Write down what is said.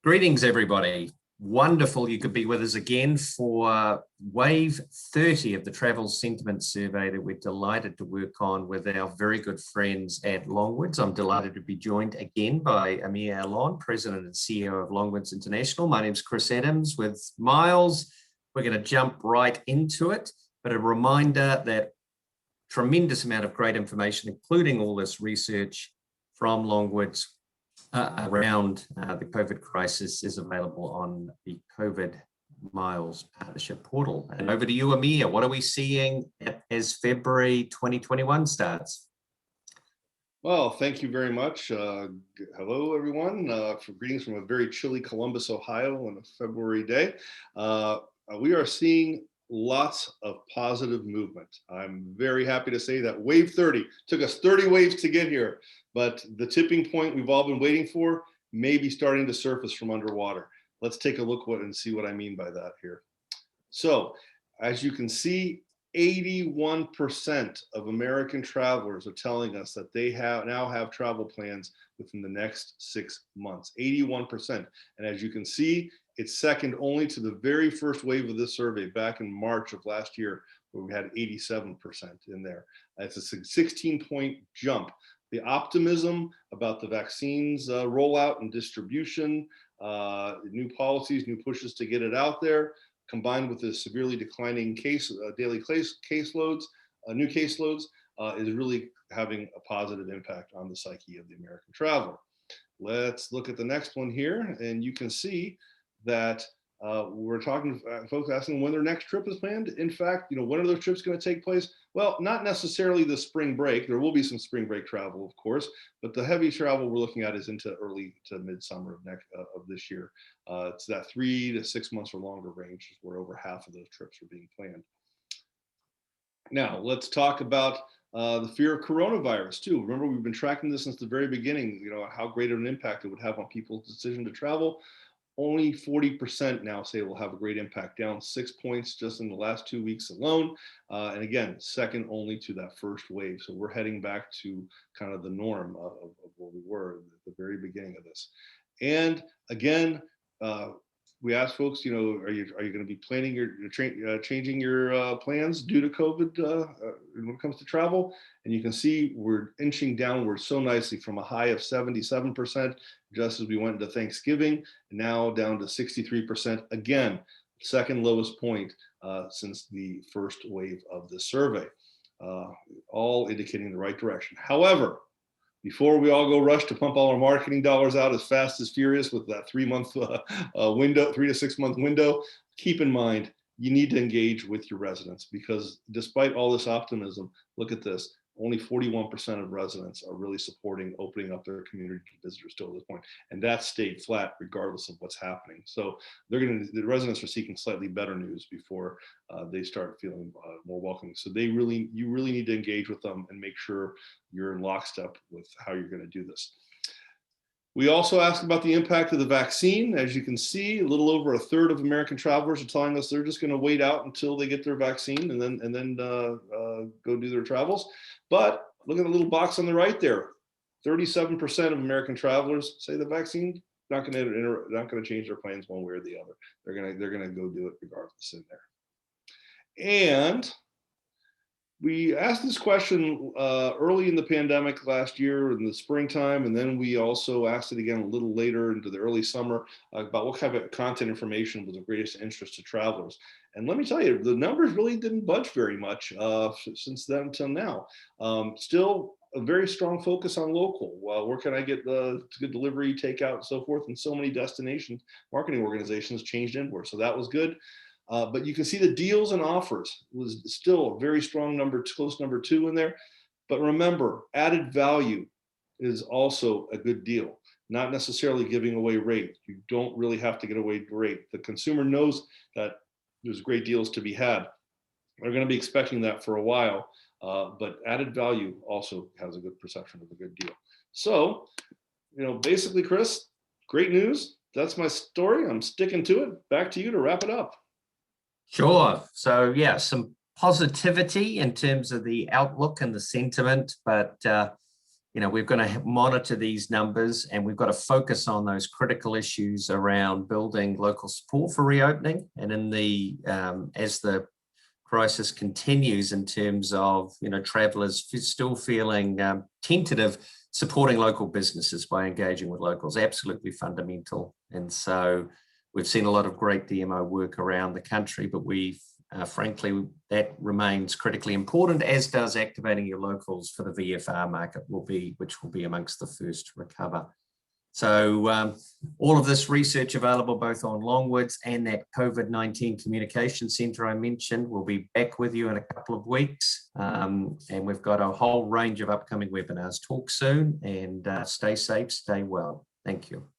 Greetings, everybody. Wonderful you could be with us again for Wave 30 of the Travel Sentiment Survey that we're delighted to work on with our very good friends at Longwoods. I'm delighted to be joined again by Amir Alon, President and CEO of Longwoods International. My name's Chris Adams with Miles. We're going to jump right into it, but a reminder that tremendous amount of great information, including all this research from Longwoods around the COVID crisis, is available on the COVID Miles Partnership portal. And over to you, Amir. What are we seeing as February 2021 starts? Well, thank you very much. Hello, everyone. For greetings from a very chilly Columbus, Ohio on a February day. We are seeing lots of positive movement. I'm very happy to say that Wave 30 took us 30 waves to get here, but the tipping point we've all been waiting for may be starting to surface from underwater. Let's take a look and see what I mean by that here. So, as you can see, 81% of American travelers are telling us that they now have travel plans within the next 6 months. 81%. And as you can see, it's second only to the very first wave of this survey back in March of last year, where we had 87% in there. It's a 16-point jump. The optimism about the vaccines rollout and distribution, new policies, new pushes to get it out there, combined with the severely declining daily caseloads, new caseloads, is really having a positive impact on the psyche of the American traveler. Let's look at the next one here, and you can see that we're talking folks asking when their next trip is planned. In fact, when are those trips going to take place? Well, not necessarily the spring break. There will be some spring break travel, of course, but the heavy travel we're looking at is into early to midsummer of this year. It's that 3 to 6 months or longer range, where over half of those trips are being planned. Now, let's talk about the fear of coronavirus too. Remember, we've been tracking this since the very beginning, how great of an impact it would have on people's decision to travel. Only 40% now say it will have a great impact, down 6 points just in the last 2 weeks alone. And again, second only to that first wave. So we're heading back to kind of the norm of where we were at the very beginning of this. And again, we asked folks, are you going to be planning changing your plans due to COVID when it comes to travel? And you can see we're inching downward so nicely from a high of 77% just as we went into Thanksgiving, now down to 63%. Again, second lowest point since the first wave of the survey, all indicating the right direction. However, before we all go rush to pump all our marketing dollars out as fast as furious with that 3 to 6 month window, keep in mind, you need to engage with your residents, because despite all this optimism, look at this, only 41% of residents are really supporting opening up their community to visitors still at this point. And that stayed flat regardless of what's happening. So the residents are seeking slightly better news before they start feeling more welcoming. So you really need to engage with them and make sure you're in lockstep with how you're going to do this. We also asked about the impact of the vaccine. As you can see, a little over a third of American travelers are telling us they're just going to wait out until they get their vaccine and then go do their travels. But look at the little box on the right there. 37% of American travelers say the vaccine not going to change their plans one way or the other. They're going to go do it regardless in there. And we asked this question early in the pandemic last year in the springtime, and then we also asked it again a little later into the early summer about what kind of content information was of greatest interest to travelers. And let me tell you, the numbers really didn't budge very much since then until now. Still a very strong focus on local. Where can I get good delivery, takeout, and so forth? And so many destinations, marketing organizations changed inward, so that was good. But you can see the deals and offers was still a very strong close number 2 in there. But remember, added value is also a good deal, not necessarily giving away rate. You don't really have to get away rate. The consumer knows that there's great deals to be had. They're going to be expecting that for a while, but added value also has a good perception of a good deal. So, basically, Chris, great news. That's my story. I'm sticking to it. Back to you to wrap it up. Sure. So yeah, some positivity in terms of the outlook and the sentiment, but we're going to monitor these numbers, and we've got to focus on those critical issues around building local support for reopening. And in the as the crisis continues in terms of travelers still feeling tentative, supporting local businesses by engaging with locals, absolutely fundamental. And so we've seen a lot of great DMO work around the country, but we've frankly, that remains critically important, as does activating your locals for the VFR market, which will be amongst the first to recover. So all of this research available both on Longwoods and that COVID-19 Communication Centre I mentioned. We'll be back with you in a couple of weeks. And we've got a whole range of upcoming webinars. Talk soon, and stay safe, stay well. Thank you.